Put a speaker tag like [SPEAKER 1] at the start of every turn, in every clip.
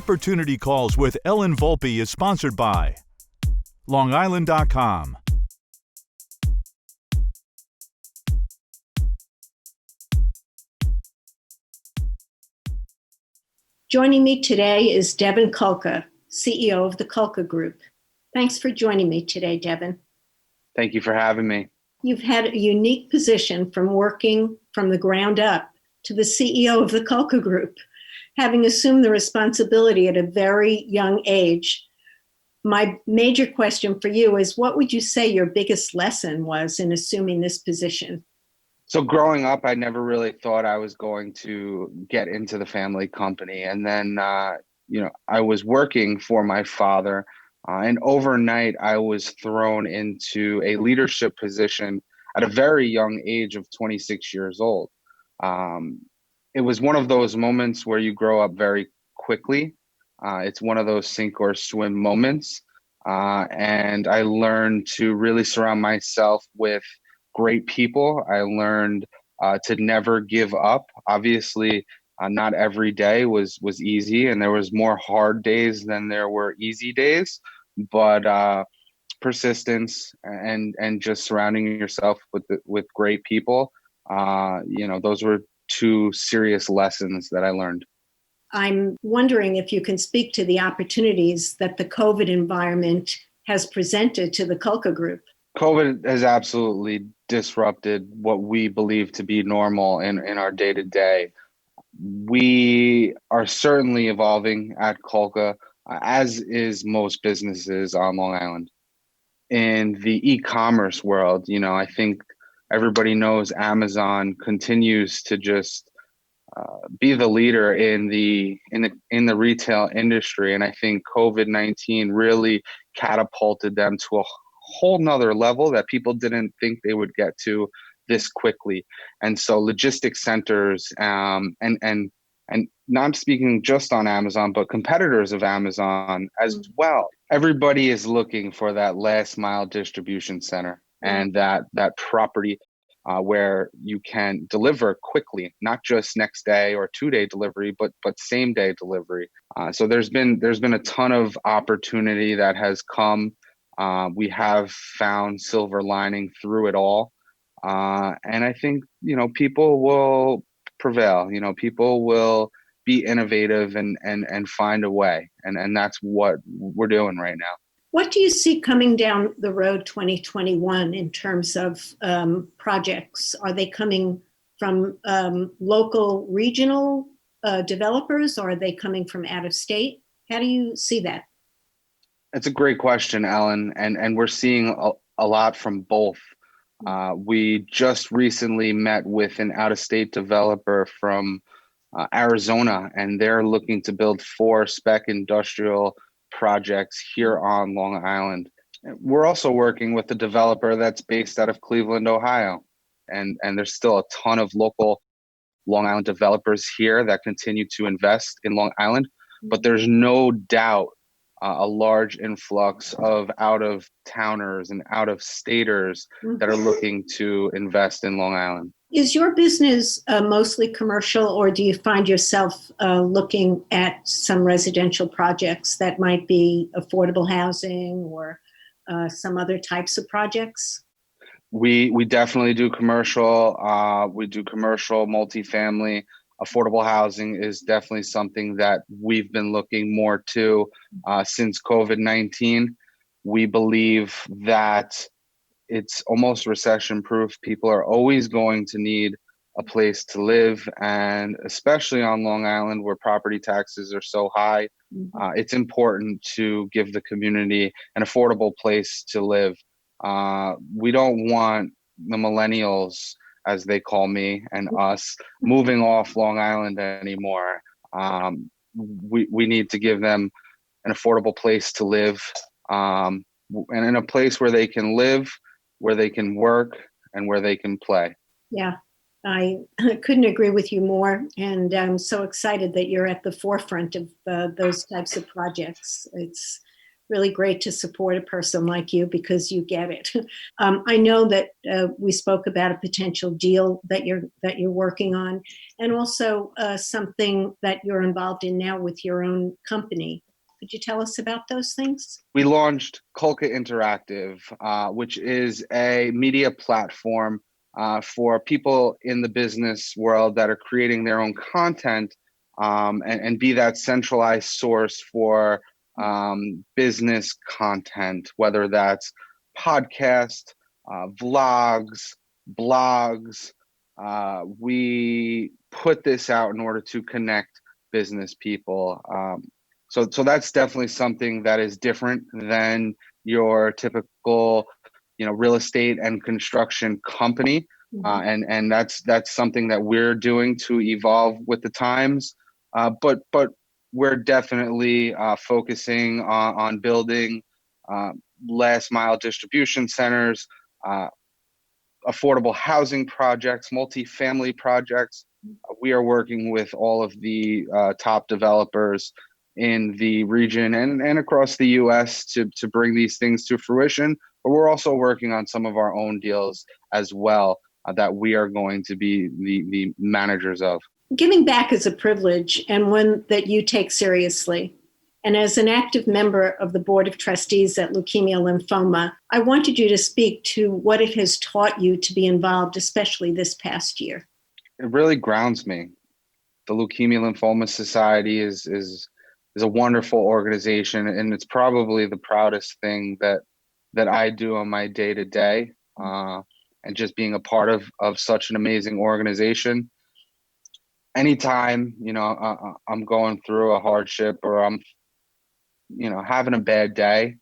[SPEAKER 1] Opportunity Calls with Ellen Volpe is sponsored by LongIsland.com.
[SPEAKER 2] Joining me today is Devin Kulka, CEO of the Kulka Group. Thanks for joining me today, Devin.
[SPEAKER 3] Thank you for having me.
[SPEAKER 2] You've had a unique position from working from the ground up to the CEO of the Kulka Group, having assumed the responsibility at a very young age. My major question for you is, what would you say your biggest lesson was in assuming this position?
[SPEAKER 3] So growing up, I never really thought I was going to get into the family company. And then, I was working for my father, and overnight I was thrown into a leadership position at a very young age of 26 years old. It was one of those moments where you grow up very quickly. It's one of those sink or swim moments. And I learned to really surround myself with great people. I learned to never give up. Obviously, not every day was easy, and there was more hard days than there were easy days. But persistence and just surrounding yourself with great people, those were two serious lessons that I learned.
[SPEAKER 2] I'm wondering if you can speak to the opportunities that the COVID environment has presented to the Kulka Group.
[SPEAKER 3] COVID has absolutely disrupted what we believe to be normal in our day-to-day. We are certainly evolving at Kulka, as is most businesses on Long Island. In the e-commerce world, I think everybody knows Amazon continues to just be the leader in the retail industry, and I think COVID-19 really catapulted them to a whole nother level that people didn't think they would get to this quickly. And so logistics centers, and not speaking just on Amazon, but competitors of Amazon as well. Everybody is looking for that last mile distribution center and that property where you can deliver quickly, not just next day or 2-day delivery, but same day delivery. So there's been a ton of opportunity that has come. We have found silver lining through it all. And I think, people will prevail. People will be innovative and find a way. And that's what we're doing right now.
[SPEAKER 2] What do you see coming down the road 2021 in terms of projects? Are they coming from local, regional developers, or are they coming from out of state? How do you see that?
[SPEAKER 3] It's a great question, Ellen, and we're seeing a lot from both. We just recently met with an out-of-state developer from Arizona, and they're looking to build 4 spec industrial projects here on Long Island. We're also working with a developer that's based out of Cleveland, Ohio, and there's still a ton of local Long Island developers here that continue to invest in Long Island, but there's no doubt a large influx of out-of-towners and out-of-staters that are looking to invest in Long Island.
[SPEAKER 2] Is your business mostly commercial, or do you find yourself looking at some residential projects that might be affordable housing or some other types of projects?
[SPEAKER 3] We definitely do commercial. We do commercial, multifamily. Affordable housing is definitely something that we've been looking more to since COVID-19. We believe that it's almost recession-proof. People are always going to need a place to live, and especially on Long Island where property taxes are so high, it's important to give the community an affordable place to live. We don't want the millennials, as they call me and us, moving off Long Island anymore. We need to give them an affordable place to live, and in a place where they can live, where they can work, and where they can play.
[SPEAKER 2] Yeah, I couldn't agree with you more. And I'm so excited that you're at the forefront of those types of projects. It's really great to support a person like you because you get it. I know that we spoke about a potential deal that you're working on, and also something that you're involved in now with your own company. Could you tell us about those things?
[SPEAKER 3] We launched Kulka Interactive, which is a media platform for people in the business world that are creating their own content, and be that centralized source for business content, whether that's podcast, vlogs, blogs. We put this out in order to connect business people. So that's definitely something that is different than your typical, real estate and construction company. And that's something that we're doing to evolve with the times. But we're definitely focusing on building last mile distribution centers, affordable housing projects, multifamily projects. We are working with all of the top developers in the region and across the US to bring these things to fruition. But we're also working on some of our own deals as well that we are going to be the managers of.
[SPEAKER 2] Giving back is a privilege and one that you take seriously. And as an active member of the Board of Trustees at Leukemia Lymphoma, I wanted you to speak to what it has taught you to be involved, especially this past year.
[SPEAKER 3] It really grounds me. The Leukemia Lymphoma Society is a wonderful organization, and it's probably the proudest thing that I do on my day to day, and just being a part of such an amazing organization. Anytime I'm going through a hardship or I'm having a bad day,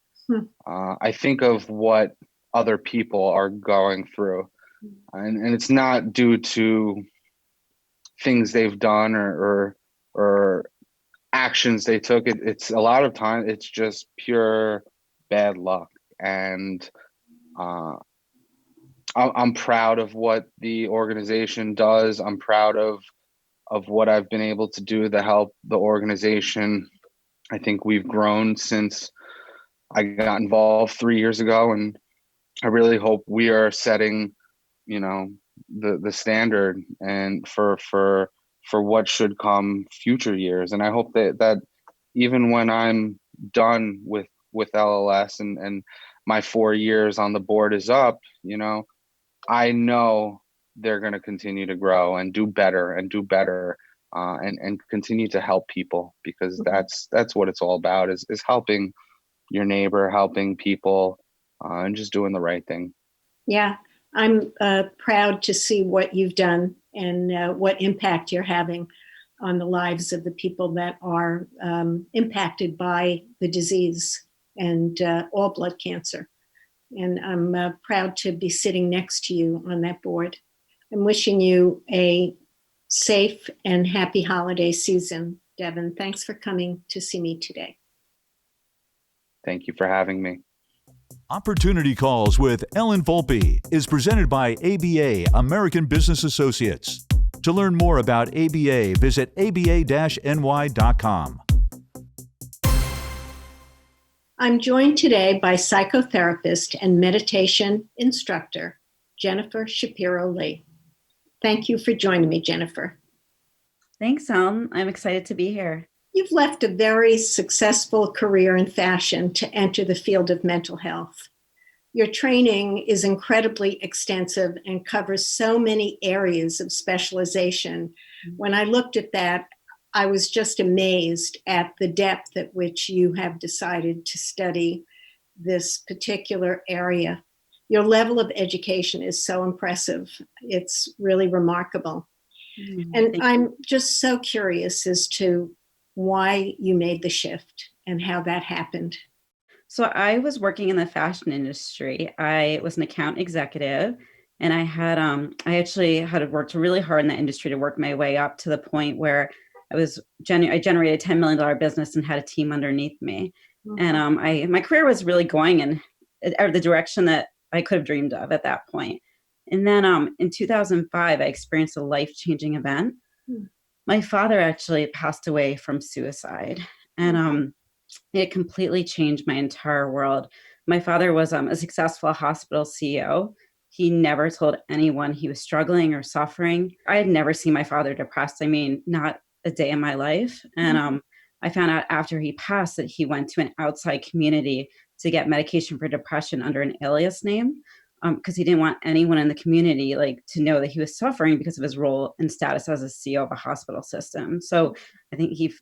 [SPEAKER 3] I think of what other people are going through, and it's not due to things they've done or actions they took. It's a lot of time it's just pure bad luck, and I'm proud of what the organization does. I'm proud of what I've been able to do to help the organization. I think we've grown since I got involved 3 years ago, and I really hope we are setting the standard and for what should come future years. And I hope that even when I'm done with LLS and my 4 years on the board is up, I know they're going to continue to grow and do better and continue to help people, because that's what it's all about, is helping your neighbor, helping people, and just doing the right thing.
[SPEAKER 2] Yeah, I'm proud to see what you've done and what impact you're having on the lives of the people that are impacted by the disease and all blood cancer. And I'm proud to be sitting next to you on that board. I'm wishing you a safe and happy holiday season, Devin. Thanks for coming to see me today.
[SPEAKER 3] Thank you for having me.
[SPEAKER 1] Opportunity Calls with Ellen Volpe is presented by ABA, American Business Associates. To learn more about ABA, visit aba-ny.com.
[SPEAKER 2] I'm joined today by psychotherapist and meditation instructor, Jennifer Shapiro Lee. Thank you for joining me, Jennifer.
[SPEAKER 4] Thanks, Ellen. I'm excited to be here.
[SPEAKER 2] You've left a very successful career in fashion to enter the field of mental health. Your training is incredibly extensive and covers so many areas of specialization. When I looked at that, I was just amazed at the depth at which you have decided to study this particular area. Your level of education is so impressive. It's really remarkable. And I'm just so curious as to why you made the shift and how that happened.
[SPEAKER 4] So I was working in the fashion industry. I was an account executive, and I actually had worked really hard in that industry to work my way up to the point where I generated a $10 million business and had a team underneath me. Mm-hmm. And my career was really going in the direction that I could have dreamed of at that point. And then in 2005, I experienced a life-changing event. My father actually passed away from suicide. And it completely changed my entire world. My father was a successful hospital CEO. He never told anyone he was struggling or suffering. I had never seen my father depressed. I mean, not a day in my life. And I found out after he passed that he went to an outside community to get medication for depression under an alias name, because he didn't want anyone in the community to know that he was suffering because of his role and status as a CEO of a hospital system. So I think he,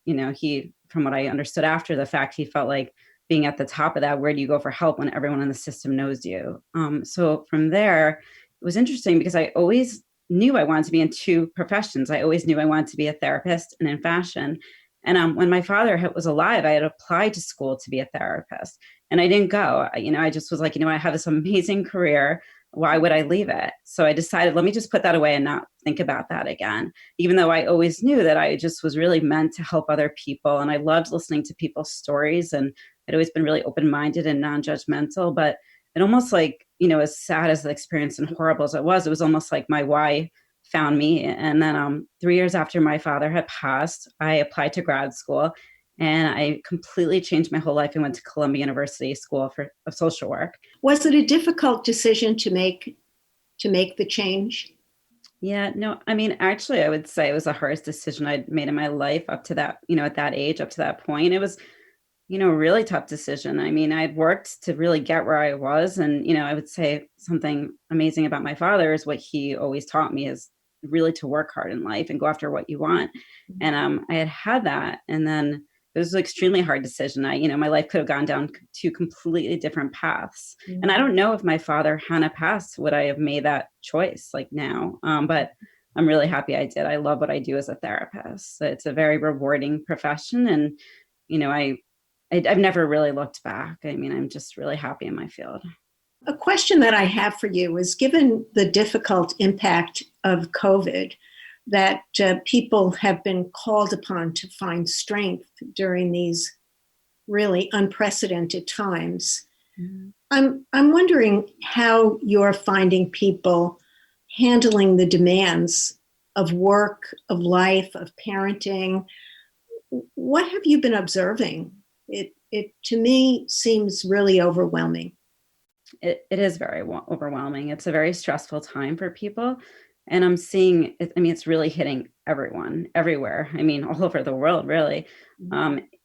[SPEAKER 4] from what I understood after the fact, he felt like being at the top of that, where do you go for help when everyone in the system knows you? So from there, it was interesting because I always knew I wanted to be in two professions. I always knew I wanted to be a therapist and in fashion. And when my father was alive, I had applied to school to be a therapist and I didn't go. I just was like, I have this amazing career. Why would I leave it? So I decided, let me just put that away and not think about that again, even though I always knew that I just was really meant to help other people. And I loved listening to people's stories. And I'd always been really open-minded and non-judgmental, but it almost as sad as the experience and horrible as it was almost like my why found me. And then 3 years after my father had passed, I applied to grad school and I completely changed my whole life and went to Columbia University School of Social Work.
[SPEAKER 2] Was it a difficult decision to make the change?
[SPEAKER 4] Yeah, no, I mean, actually, I would say it was the hardest decision I'd made in my life up to that, at that age, up to that point. It was, a really tough decision. I mean, I'd worked to really get where I was. And, I would say something amazing about my father is what he always taught me is really to work hard in life and go after what you want. And I had that. And then it was an extremely hard decision. My life could have gone down two completely different paths. Mm-hmm. And I don't know if my father hadn't passed, would I have made that choice now? But I'm really happy I did. I love what I do as a therapist. It's a very rewarding profession. And, I've never really looked back. I mean, I'm just really happy in my field.
[SPEAKER 2] A question that I have for you is, given the difficult impact of COVID, that people have been called upon to find strength during these really unprecedented times. Mm-hmm. I'm wondering how you're finding people handling the demands of work, of life, of parenting. What have you been observing? It to me seems really overwhelming.
[SPEAKER 4] It is very overwhelming. It's a very stressful time for people. And I'm seeing it, it's really hitting everyone, everywhere. All over the world, really.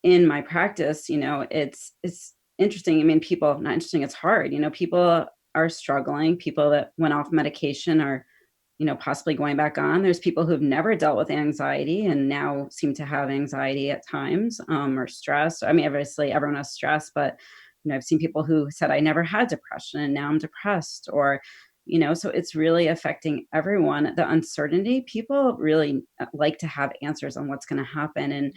[SPEAKER 4] In my practice, it's interesting. People, not interesting, it's hard. People are struggling. People that went off medication are, possibly going back on. There's people who've never dealt with anxiety and now seem to have anxiety at times, or stress. Obviously everyone has stress, but I've seen people who said, I never had depression and now I'm depressed, or, so it's really affecting everyone. The uncertainty, people really like to have answers on what's going to happen. And,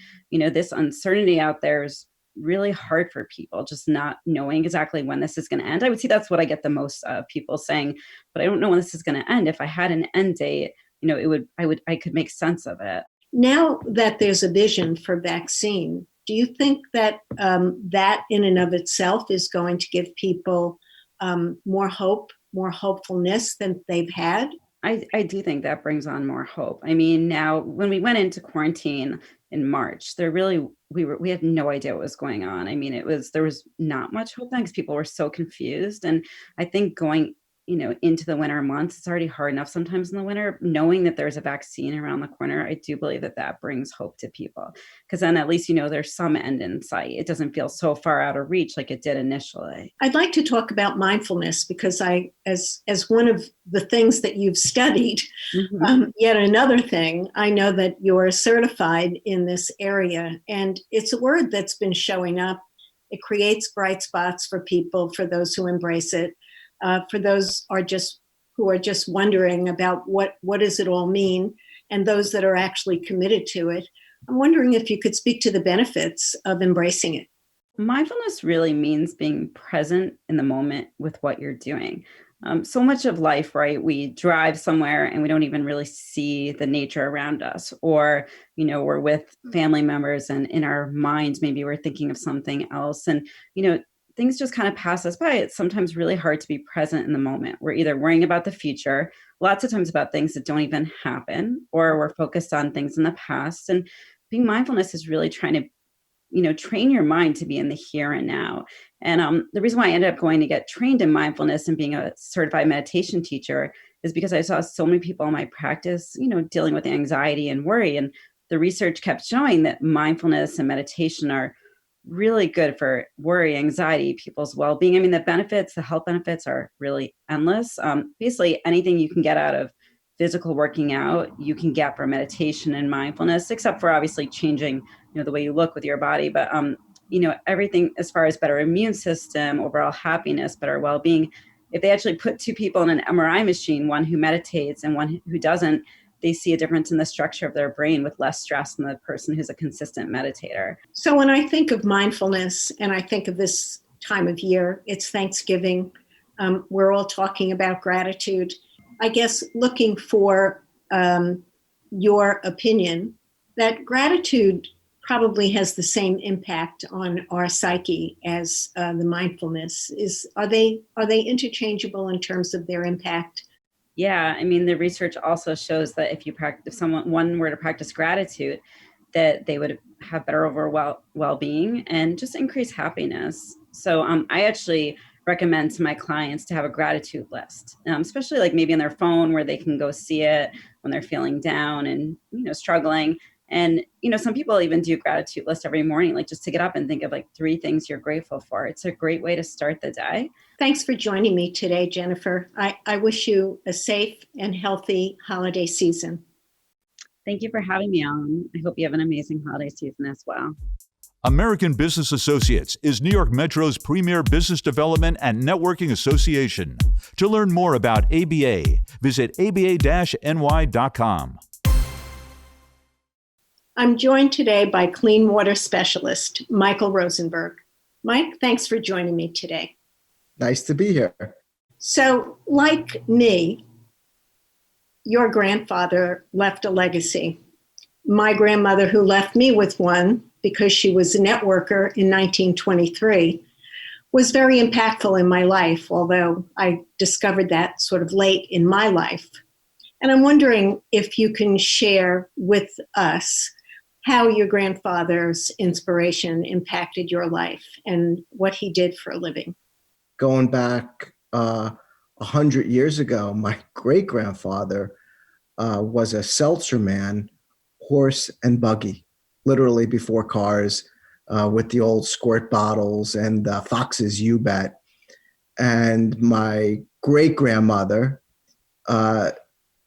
[SPEAKER 4] this uncertainty out there is really hard for people, just not knowing exactly when this is going to end. I would say that's what I get the most of, people saying, but I don't know when this is going to end. If I had an end date, I could make sense of it.
[SPEAKER 2] Now that there's a vision for vaccine, do you think that that in and of itself is going to give people more hope, more hopefulness than they've had?
[SPEAKER 4] I do think that brings on more hope. Now when we went into quarantine in March, we had no idea what was going on. There was not much hope then because people were so confused. And I think going into the winter months, it's already hard enough sometimes in the winter. Knowing that there's a vaccine around the corner, I do believe that brings hope to people, because then at least there's some end in sight. It doesn't feel so far out of reach like it did initially.
[SPEAKER 2] I'd like to talk about mindfulness, because as one of the things that you've studied, yet another thing, I know that you're certified in this area, and it's a word that's been showing up. It creates bright spots for people, for those who embrace it. For those who are just wondering about what does it all mean, and those that are actually committed to it. I'm wondering if you could speak to the benefits of embracing it.
[SPEAKER 4] Mindfulness really means being present in the moment with what you're doing. So much of life, right? We drive somewhere and we don't even really see the nature around us, or, we're with family members and in our minds, maybe we're thinking of something else. And, things just kind of pass us by. It's sometimes really hard to be present in the moment. We're either worrying about the future, lots of times about things that don't even happen, or we're focused on things in the past. And being mindfulness is really trying to train your mind to be in the here and now. And the reason why I ended up going to get trained in mindfulness and being a certified meditation teacher is because I saw so many people in my practice, dealing with anxiety and worry. And the research kept showing that mindfulness and meditation are really good for worry, anxiety, people's well-being. I mean, the health benefits are really endless. Basically, anything you can get out of physical working out, you can get from meditation and mindfulness, except for obviously changing, the way you look with your body. But, everything as far as better immune system, overall happiness, better well-being. If they actually put two people in an MRI machine, one who meditates and one who doesn't, they see a difference in the structure of their brain with less stress than the person who's a consistent meditator.
[SPEAKER 2] So when I think of mindfulness and I think of this time of year, it's Thanksgiving. We're all talking about gratitude. I guess looking for your opinion, that gratitude probably has the same impact on our psyche as the mindfulness. Are they interchangeable in terms of their impact?
[SPEAKER 4] Yeah, I mean, the research also shows that if one were to practice gratitude, that they would have better overall well-being and just increase happiness. So I actually recommend to my clients to have a gratitude list, especially like maybe on their phone where they can go see it when they're feeling down and, struggling. And, some people even do gratitude list every morning, like just to get up and think of like 3 things you're grateful for. It's a great way to start the day.
[SPEAKER 2] Thanks for joining me today, Jennifer. I wish you a safe and healthy holiday season.
[SPEAKER 4] Thank you for having me on. I hope you have an amazing holiday season as well.
[SPEAKER 1] American Business Associates is New York Metro's premier business development and networking association. To learn more about ABA, visit aba-ny.com.
[SPEAKER 2] I'm joined today by clean water specialist, Michael Rosenberg. Mike, thanks for joining me today.
[SPEAKER 5] Nice to be here.
[SPEAKER 2] So, like me, your grandfather left a legacy. My grandmother, who left me with one because she was a networker in 1923, was very impactful in my life, although I discovered that sort of late in my life. And I'm wondering if you can share with us how your grandfather's inspiration impacted your life and what he did for a living.
[SPEAKER 5] Going back 100 years ago, my great-grandfather was a seltzer man, horse and buggy, literally before cars, with the old squirt bottles and Fox's You Bet. And my great-grandmother,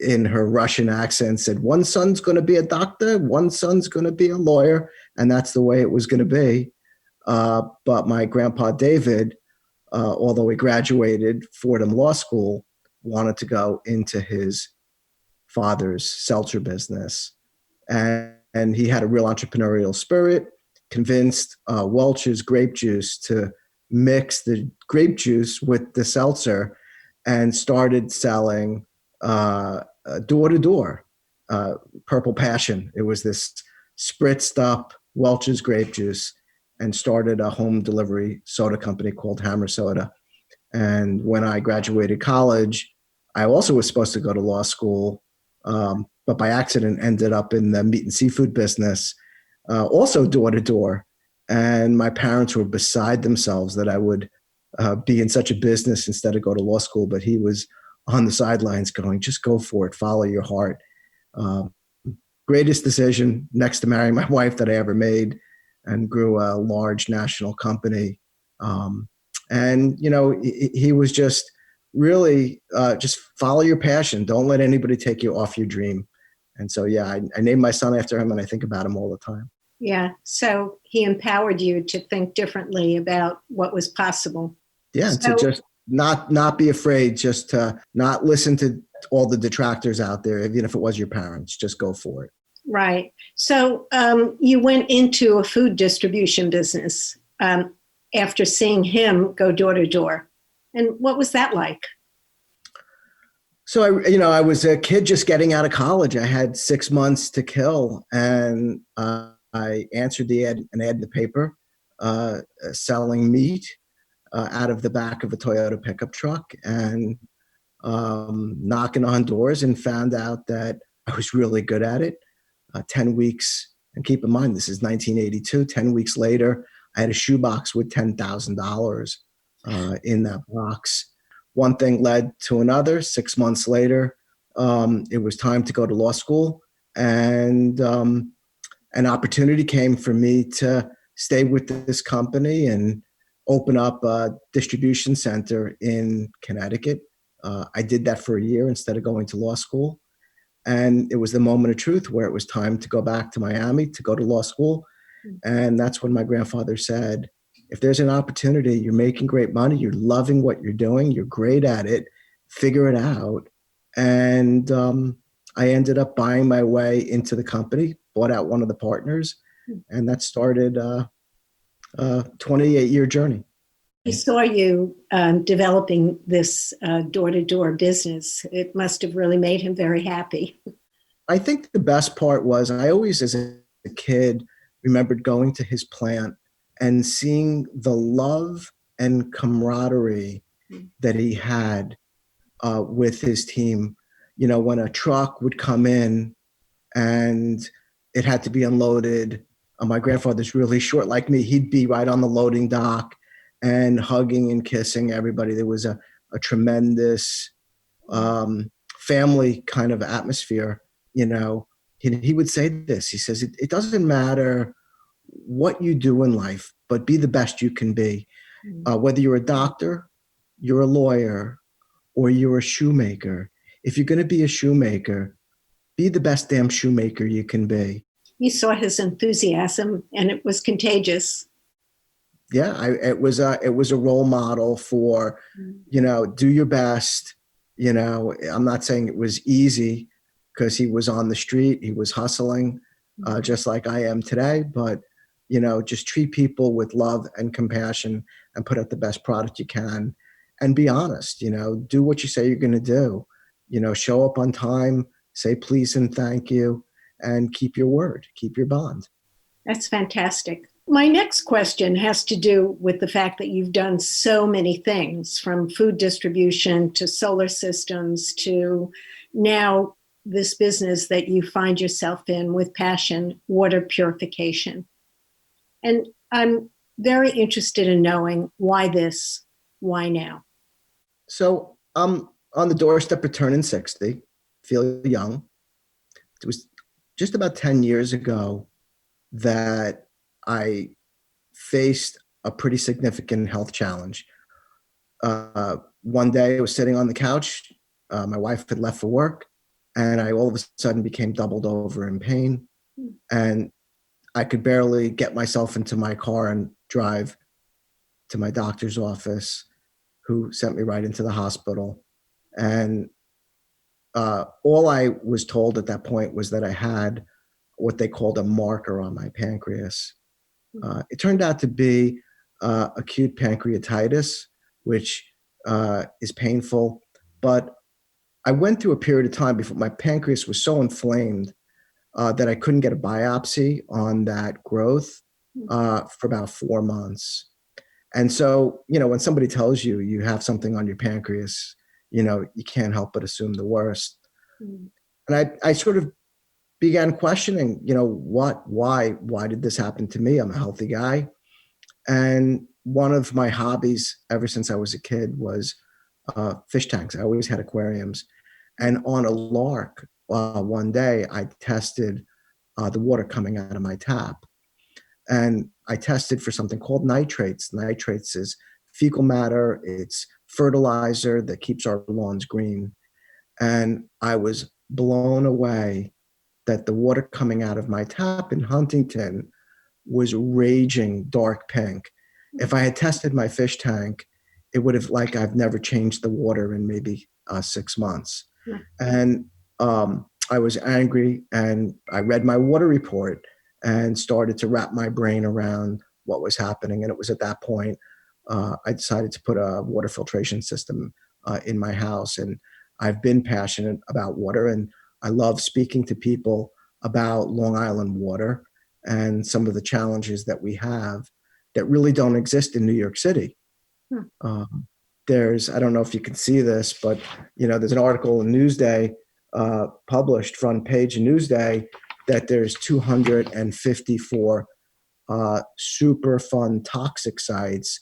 [SPEAKER 5] in her Russian accent, said, one son's going to be a doctor, one son's going to be a lawyer, and that's the way it was going to be. But my grandpa David, although he graduated Fordham Law School, wanted to go into his father's seltzer business. And he had a real entrepreneurial spirit, convinced Welch's grape juice to mix the grape juice with the seltzer and started selling door-to-door, Purple Passion. It was this spritzed up Welch's grape juice, and started a home delivery soda company called Hammer Soda. And when I graduated college, I also was supposed to go to law school, but by accident ended up in the meat and seafood business, also door-to-door. And my parents were beside themselves that I would be in such a business instead of go to law school. But he was on the sidelines going, just go for it, follow your heart. Greatest decision next to marrying my wife that I ever made, and grew a large national company. And, he was just really just follow your passion. Don't let anybody take you off your dream. And so, I named my son after him, and I think about him all the time.
[SPEAKER 2] Yeah. So he empowered you to think differently about what was possible.
[SPEAKER 5] Yeah. So, to just not be afraid, just to not listen to all the detractors out there, even if it was your parents, just go for it.
[SPEAKER 2] Right. So you went into a food distribution business after seeing him go door to door. And what was that like?
[SPEAKER 5] So, I was a kid just getting out of college. I had 6 months to kill, and I answered an ad in the paper selling meat out of the back of a Toyota pickup truck, and knocking on doors, and found out that I was really good at it. 10 weeks And keep in mind, this is 1982. 10 weeks later, I had a shoebox with $10,000 in that box. One thing led to another. 6 months later, it was time to go to law school. And an opportunity came for me to stay with this company and open up a distribution center in Connecticut. I did that for a year instead of going to law school. And it was the moment of truth where it was time to go back to Miami to go to law school. And that's when my grandfather said, if there's an opportunity, you're making great money, you're loving what you're doing, you're great at it, figure it out. And I ended up buying my way into the company, bought out one of the partners, and that started a 28-year journey.
[SPEAKER 2] He saw you developing this door-to-door business. It must have really made him very happy.
[SPEAKER 5] I think the best part was I always, as a kid, remembered going to his plant and seeing the love and camaraderie that he had with his team. You know, when a truck would come in and it had to be unloaded, my grandfather's really short like me. He'd be right on the loading dock and hugging and kissing everybody. There was a tremendous family kind of atmosphere. You know, he would say this. He says, it doesn't matter what you do in life, but be the best you can be. Whether you're a doctor, you're a lawyer, or you're a shoemaker. If you're going to be a shoemaker, be the best damn shoemaker you can be.
[SPEAKER 2] You saw his enthusiasm, and it was contagious.
[SPEAKER 5] Yeah, it was a role model for, you know, do your best. You know, I'm not saying it was easy because he was on the street, he was hustling, just like I am today. But, you know, just treat people with love and compassion and put out the best product you can, and be honest. You know, do what you say you're going to do. You know, show up on time, say please and thank you, and keep your word, keep your bond.
[SPEAKER 2] That's fantastic. My next question has to do with the fact that you've done so many things, from food distribution to solar systems to now this business that you find yourself in with passion, water purification. And I'm very interested in knowing why this, why now?
[SPEAKER 5] So I'm on the doorstep of turning 60, feel young. It was just about 10 years ago that I faced a pretty significant health challenge. One day I was sitting on the couch. My wife had left for work, and I all of a sudden became doubled over in pain. And I could barely get myself into my car and drive to my doctor's office, who sent me right into the hospital. And all I was told at that point was that I had what they called a marker on my pancreas. It turned out to be acute pancreatitis, which is painful. But I went through a period of time before my pancreas was so inflamed that I couldn't get a biopsy on that growth for about 4 months. And so, you know, when somebody tells you you have something on your pancreas, you know, you can't help but assume the worst. And I sort of began questioning, you know, why did this happen to me? I'm a healthy guy. And one of my hobbies ever since I was a kid was fish tanks. I always had aquariums. And on a lark, one day I tested the water coming out of my tap. And I tested for something called nitrates. Nitrates is fecal matter. It's fertilizer that keeps our lawns green. And I was blown away that the water coming out of my tap in Huntington was raging dark pink. If I had tested my fish tank, it would have like I've never changed the water in maybe 6 months. And I was angry, and I read my water report and started to wrap my brain around what was happening. And it was at that point I decided to put a water filtration system in my house. And I've been passionate about water, and I love speaking to people about Long Island water and some of the challenges that we have that really don't exist in New York City. I don't know if you can see this, but you know, there's an article in Newsday, published front page in Newsday, that there's 254 Superfund toxic sites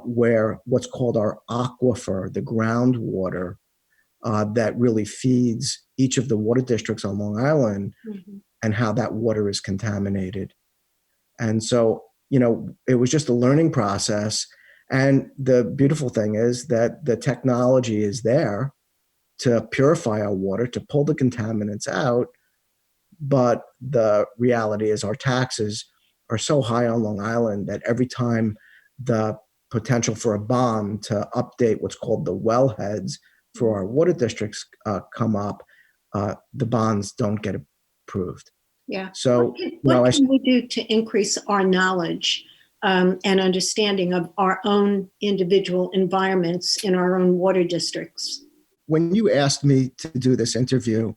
[SPEAKER 5] where what's called our aquifer, the groundwater that really feeds each of the water districts on Long Island, and how that water is contaminated. And so, it was just a learning process. And the beautiful thing is that the technology is there to purify our water, to pull the contaminants out. But the reality is our taxes are so high on Long Island that every time the potential for a bond to update what's called the wellheads for our water districts come up, the bonds don't get approved.
[SPEAKER 2] Yeah.
[SPEAKER 5] So
[SPEAKER 2] what can we do to increase our knowledge and understanding of our own individual environments in our own water districts?
[SPEAKER 5] When you asked me to do this interview,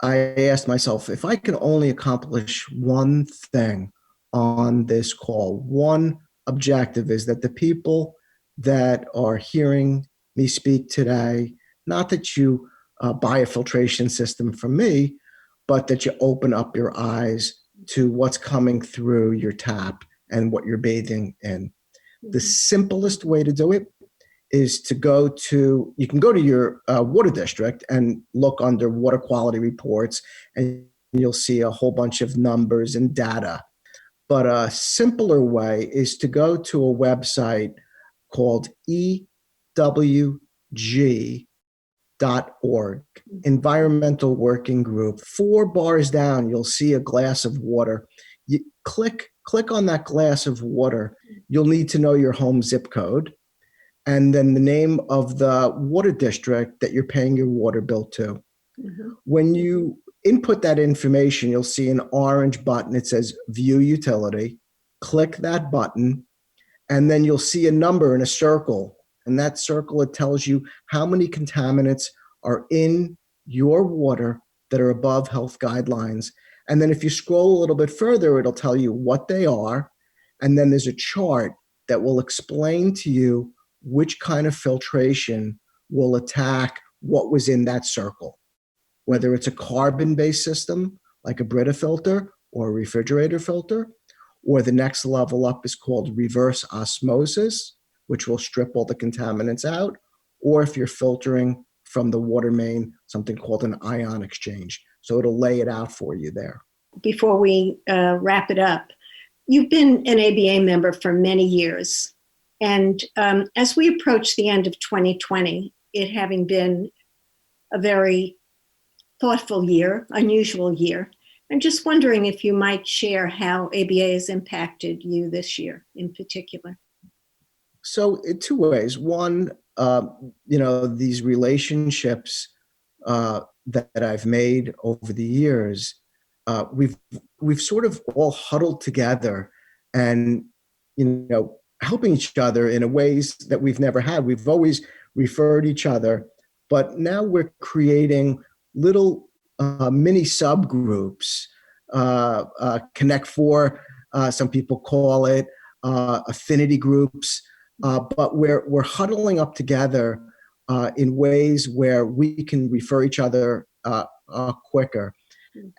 [SPEAKER 5] I asked myself, if I could only accomplish one thing on this call, one objective is that the people that are hearing me speak today, not that you buy a filtration system from me, but that you open up your eyes to what's coming through your tap and what you're bathing in. The simplest way to do it is to you can go to your water district and look under water quality reports, and you'll see a whole bunch of numbers and data. But a simpler way is to go to a website called EWG.org, Environmental Working Group. 4 bars down, you'll see a glass of water. You click on that glass of water. You'll need to know your home zip code and then the name of the water district that you're paying your water bill to. When you input that information, you'll see an orange button. It says View Utility. Click that button, and then you'll see a number in a circle. And that circle, it tells you how many contaminants are in your water that are above health guidelines. And then if you scroll a little bit further, it'll tell you what they are. And then there's a chart that will explain to you which kind of filtration will attack what was in that circle, whether it's a carbon-based system like a Brita filter or a refrigerator filter, or the next level up is called reverse osmosis, which will strip all the contaminants out, or if you're filtering from the water main, something called an ion exchange. So it'll lay it out for you there.
[SPEAKER 2] Before we wrap it up, you've been an ABA member for many years. And as we approach the end of 2020, it having been a very thoughtful year, unusual year, I'm just wondering if you might share how ABA has impacted you this year in particular.
[SPEAKER 5] So in 2 ways. One, these relationships that I've made over the years, we've sort of all huddled together and, helping each other in ways that we've never had. We've always referred each other, but now we're creating little mini subgroups, Connect Four, some people call it, affinity groups, but we're huddling up together in ways where we can refer each other quicker.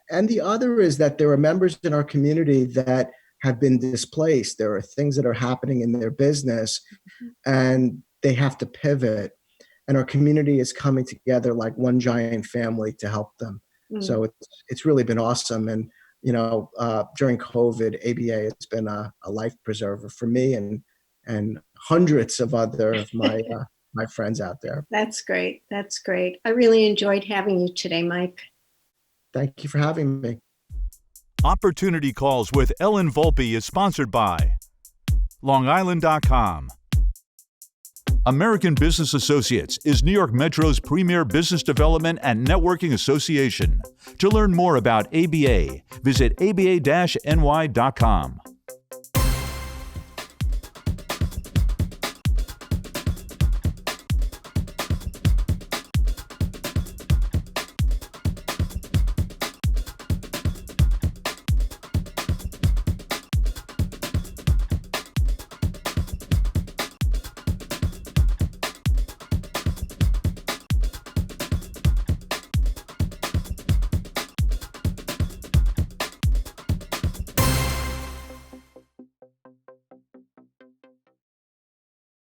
[SPEAKER 5] And the other is that there are members in our community that have been displaced. There are things that are happening in their business and they have to pivot. And our community is coming together like one giant family to help them. So it's really been awesome. And, during COVID, ABA has been a life preserver for me and hundreds of other of my my friends out there.
[SPEAKER 2] That's great. That's great. I really enjoyed having you today, Mike.
[SPEAKER 5] Thank you for having me.
[SPEAKER 1] Opportunity Calls with Ellen Volpe is sponsored by LongIsland.com. American Business Associates is New York Metro's premier business development and networking association. To learn more about ABA, visit aba-ny.com.